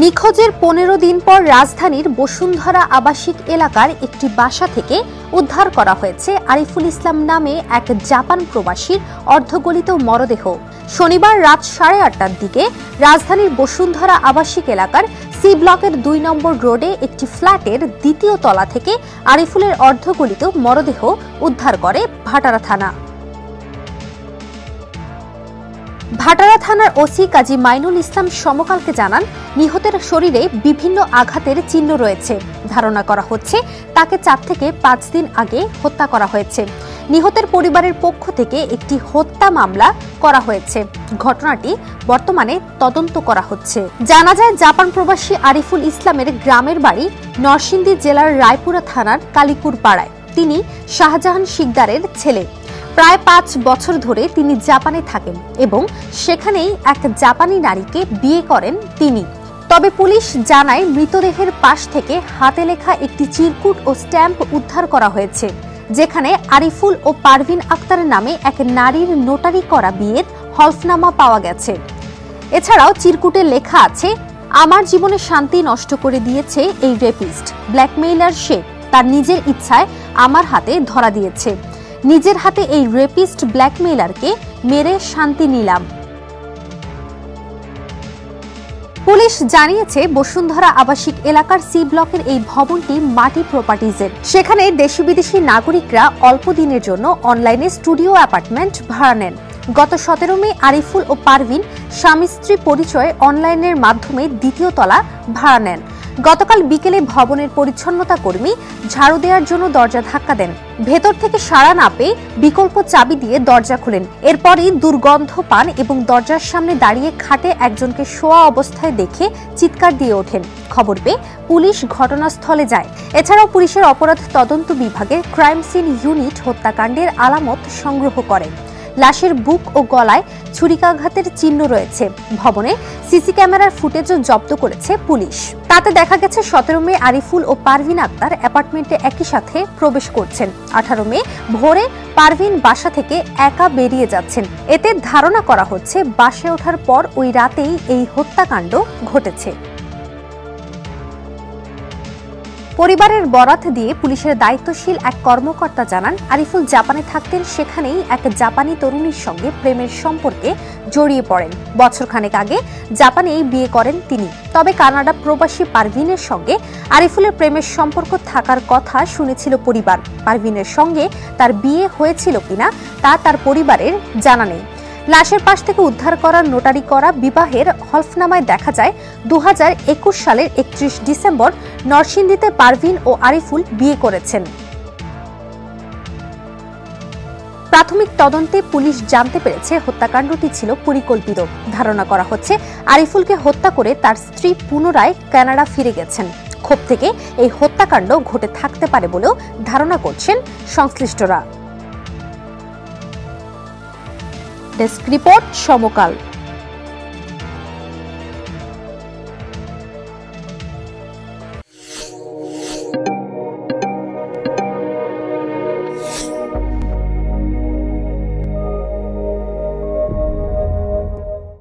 নিখোঁজের 15 দিন পর রাজধানীর বসুন্ধরা আবাসিক এলাকার একটি বাসা থেকে উদ্ধার করা হয়েছে আরিফুল ইসলাম নামে এক জাপান প্রবাসীর অর্ধগলিত মরদেহ। শনিবার রাত 8:30টার দিকে রাজধানীর বসুন্ধরা আবাসিক এলাকার সি ব্লকের 2 নম্বর রোডে একটি ফ্ল্যাটের দ্বিতীয় তলা থেকে আরিফুলের অর্ধগলিত মরদেহ উদ্ধার করে ভাটারা থানা। ভাটারা থানার ওসি কাজী মাইনুল ইসলাম সমকালকে জানান, নিহতের শরীরে বিভিন্ন আঘাতের চিহ্ন রয়েছে। ধারণা করা হচ্ছে তাকে 4 থেকে 5 দিন আগে হত্যা করা হয়েছে। নিহতের পরিবারের পক্ষ থেকে একটি হত্যা মামলা করা হয়েছে। ঘটনাটি বর্তমানে তদন্ত করা হচ্ছে। জানা যায়, জাপান প্রবাসী আরিফুল ইসলামের গ্রামের বাড়ি নরসিংদী জেলার রায়পুরা থানার কালীপুর পাড়ায়। তিনি শাহজাহান শিকদারের ছেলে। প্রায় 5 বছর ধরে তিনি জাপানে থাকেন এবং সেখানেই এক জাপানি নারীকে বিয়ে করেন তিনি। তবে পুলিশ জানায়, মৃতদেহের পাশ থেকে হাতে লেখা একটি চিরকুট ও স্ট্যাম্প উদ্ধার করা হয়েছে, যেখানে আরিফুল ও পারভিন আক্তারের নামে এক নারীর নোটারি করা বিয়ের হলফনামা পাওয়া গেছে। এছাড়াও চিরকুটে লেখা আছে, আমার জীবনে শান্তি নষ্ট করে দিয়েছে এই রেপিস্ট, ব্ল্যাকমেইলার সে তার নিজের ইচ্ছায় আমার হাতে ধরা দিয়েছে। নিজের হাতে এই রেপিস্ট ব্ল্যাকমেইলারকে মেরে শান্তি নিলাম। পুলিশ জানিয়েছে, বসুন্ধরা আবাসিক এলাকার সি ব্লকের এই ভবনটি মাটি প্রপার্টিজের। সেখানে দেশি বিদেশি নাগরিকরা অল্প দিনের জন্য অনলাইনে স্টুডিও অ্যাপার্টমেন্ট ভাড়া নেন। গত 17 মে আরিফুল ও পারভিন স্বামী স্ত্রী পরিচয়ে অনলাইনের মাধ্যমে দ্বিতীয় তলা ভাড়া নেন। গতকাল বিকেলে ভবনের পরিচ্ছন্নতা কর্মী ঝাড়ু দেওয়ার জন্য দরজা ধাক্কা দেন। ভেতর থেকে সাড়া না পেয়ে বিকল্প চাবি দিয়ে দরজা খুলেন। এরপরই দুর্গন্ধ পান এবং দরজার সামনে দাঁড়িয়ে খাটে একজনকে শোয়া অবস্থায় দেখে চিৎকার দিয়ে ওঠেন। খবর পেয়ে পুলিশ ঘটনাস্থলে যায়। এছাড়াও পুলিশের অপরাধ তদন্ত বিভাগের ক্রাইম সিন ইউনিট হত্যাকাণ্ডের আলামত সংগ্রহ করে। লাশের বুক ও গলায় ছুরিকাঘাতের চিহ্ন রয়েছে। ভবনে সিসি ক্যামেরার ফুটেজও জব্দ করেছে পুলিশ। তাতে দেখা গেছে 17 মে আরিফুল ও পারভিন আক্তার অ্যাপার্টমেন্টে একই সাথে প্রবেশ করছেন। 18 মে ভোরে পারভিন বাসা থেকে একা বেরিয়ে যাচ্ছেন। এতে ধারণা করা হচ্ছে বাসে ওঠার পর ওই রাতেই এই হত্যাকাণ্ড ঘটেছে। পরিবারের বরাত দিয়ে পুলিশের দায়িত্বশীল এক কর্মকর্তা জানান, আরিফুল জাপানে থাকতেন। সেখানেই এক জাপানি তরুণীর সঙ্গে প্রেমের সম্পর্কে জড়িয়ে পড়েন। বছরখানেক আগে জাপানেই বিয়ে করেন তিনি। তবে কানাডা প্রবাসী পারভিনের সঙ্গে আরিফুলের প্রেমের সম্পর্ক থাকার কথা শুনেছিল পরিবার। পারভিনের সঙ্গে তার বিয়ে হয়েছিল কিনা তা তার পরিবারের জানা নেই। লাশের পাশ থেকে উদ্ধার করা নোটারি করা বিবাহের হলফনামায় দেখা যায়, 2021 সালের 31 ডিসেম্বর নরসিংদীতে পারভিন ও আরিফুল বিয়ে করেছেন। প্রাথমিক তদন্তে পুলিশ জানতে পেরেছে হত্যাকাণ্ডটি ছিল পরিকল্পিত। ধারণা করা হচ্ছে আরিফুলকে হত্যা করে তার স্ত্রী পুনরায় কানাডা ফিরে গেছেন। ক্ষোভ থেকে এই হত্যাকাণ্ড ঘটে থাকতে পারে বলেও ধারণা করছেন সংশ্লিষ্টরা। ডেস্ক রিপোর্ট, সমকাল।